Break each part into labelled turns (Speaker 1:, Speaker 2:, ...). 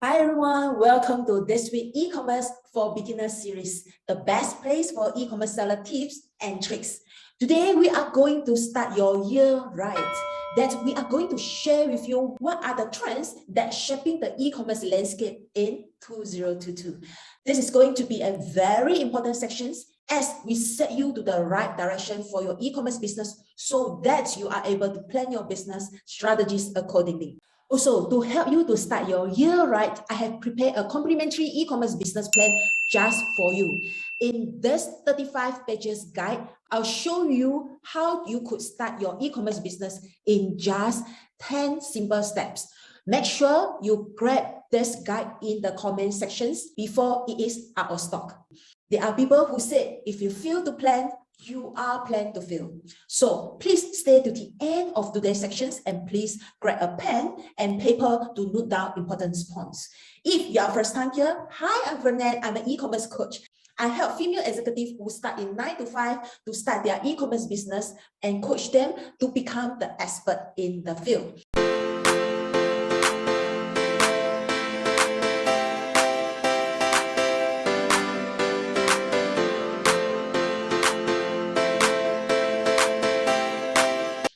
Speaker 1: Hi everyone, welcome to this week e-commerce for beginners series, the best place for e-commerce seller tips and tricks. Today we are going to start your year right. That we are going to share with you what are the trends that shaping the e-commerce landscape in 2022. This is going to be a very important section as we set you to the right direction for your e-commerce business so that you are able to plan your business strategies accordingly. Also, to help you to start your year right, I have prepared a complimentary e-commerce business plan just for you. In this 35 pages guide, I'll show you how you could start your e-commerce business in just 10 simple steps. Make sure you grab this guide in the comment sections before it is out of stock. There are people who say if you fail to plan, you are planned to fail. So please stay to the end of today's sections and please grab a pen and paper to note down important points. If you are first time here, hi, I'm Vernette. I'm an e-commerce coach. I help female executives who start in 9 to 5 to start their e-commerce business and coach them to become the expert in the field.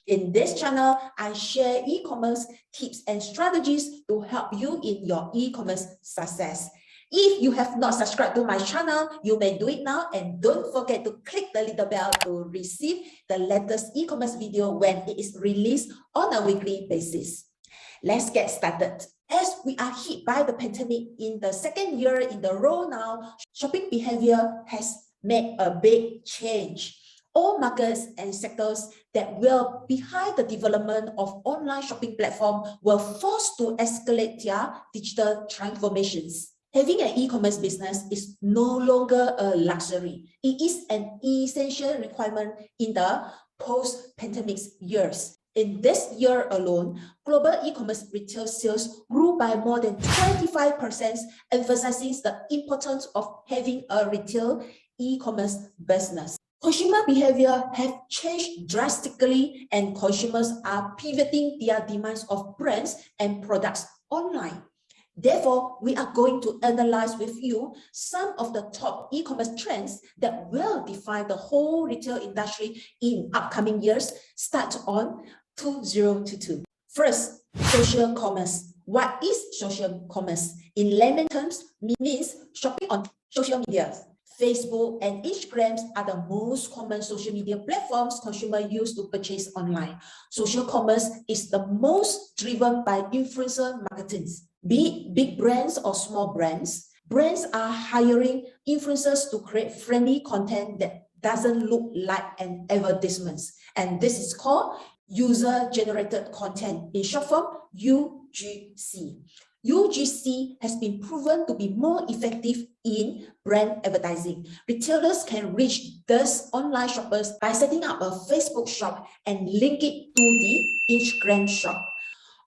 Speaker 1: In this channel, I share e-commerce tips and strategies to help you in your e-commerce success. If you have not subscribed to my channel, you may do it now and don't forget to click the little bell to receive the latest e-commerce video when it is released on a weekly basis. Let's get started. As we are hit by the pandemic in the second year in a row now, shopping behavior has made a big change. All markets and sectors that were behind the development of online shopping platforms were forced to escalate their digital transformations. Having an e-commerce business is no longer a luxury. It is an essential requirement in the post-pandemic years. In this year alone, global e-commerce retail sales grew by more than 25%, emphasizing the importance of having a retail e-commerce business. Consumer behavior have changed drastically and consumers are pivoting their demands of brands and products online. Therefore, we are going to analyze with you some of the top e-commerce trends that will define the whole retail industry in upcoming years, start on 2022. First, social commerce. What is social commerce? In layman terms, means shopping on social media. Facebook and Instagram are the most common social media platforms consumers use to purchase online. Social commerce is the most driven by influencer marketing. Be it big brands or small brands, brands are hiring influencers to create friendly content that doesn't look like an advertisement. And this is called user-generated content, in short form, UGC. UGC has been proven to be more effective in brand advertising. Retailers can reach those online shoppers by setting up a Facebook shop and link it to the Instagram shop.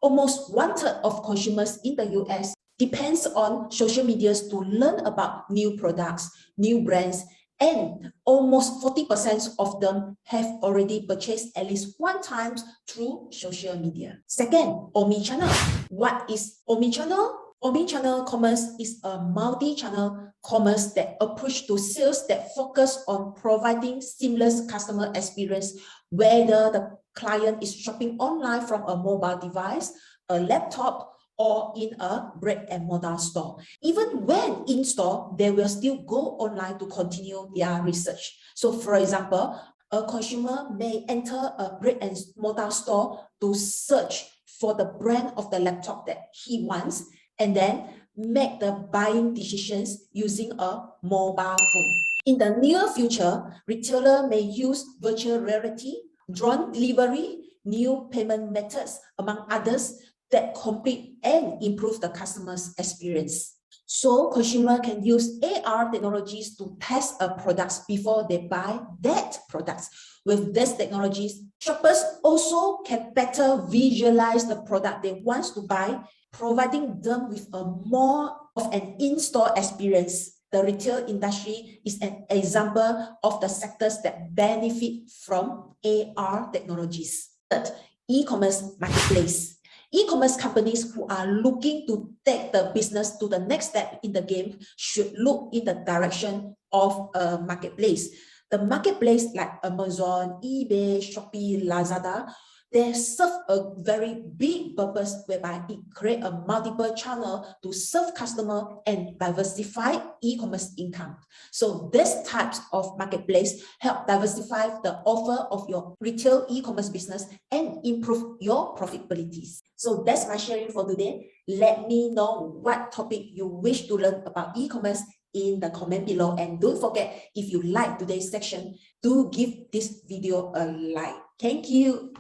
Speaker 1: Almost 1/3 of consumers in the US depends on social media to learn about new products, new brands, and almost 40% of them have already purchased at least one time through social media. Second, Omnichannel. What is Omnichannel? Omnichannel commerce is a multi-channel commerce that approach to sales that focus on providing seamless customer experience, whether the client is shopping online from a mobile device, a laptop, or in a brick-and-mortar store. Even when in store, they will still go online to continue their research. So for example, a consumer may enter a brick-and-mortar store to search for the brand of the laptop that he wants and then make the buying decisions using a mobile phone. In the near future, retailer may use virtual reality, drone delivery, new payment methods, among others, that complete and improve the customer's experience. So consumer can use AR technologies to test a product before they buy that product. With these technologies, shoppers also can better visualize the product they want to buy, providing them with a more of an in-store experience. The retail industry is an example of the sectors that benefit from AR technologies. Third, e-commerce marketplace. E-commerce companies who are looking to take the business to the next step in the game should look in the direction of a marketplace. The marketplace like Amazon, eBay, Shopee, Lazada, they serve a very big purpose whereby it creates a multiple channel to serve customer and diversify e-commerce income. So these types of marketplace help diversify the offer of your retail e-commerce business and improve your profitabilities. So that's my sharing for today. Let me know what topic you wish to learn about e-commerce in the comment below, and don't forget, if you like today's section, do give this video a like. Thank you.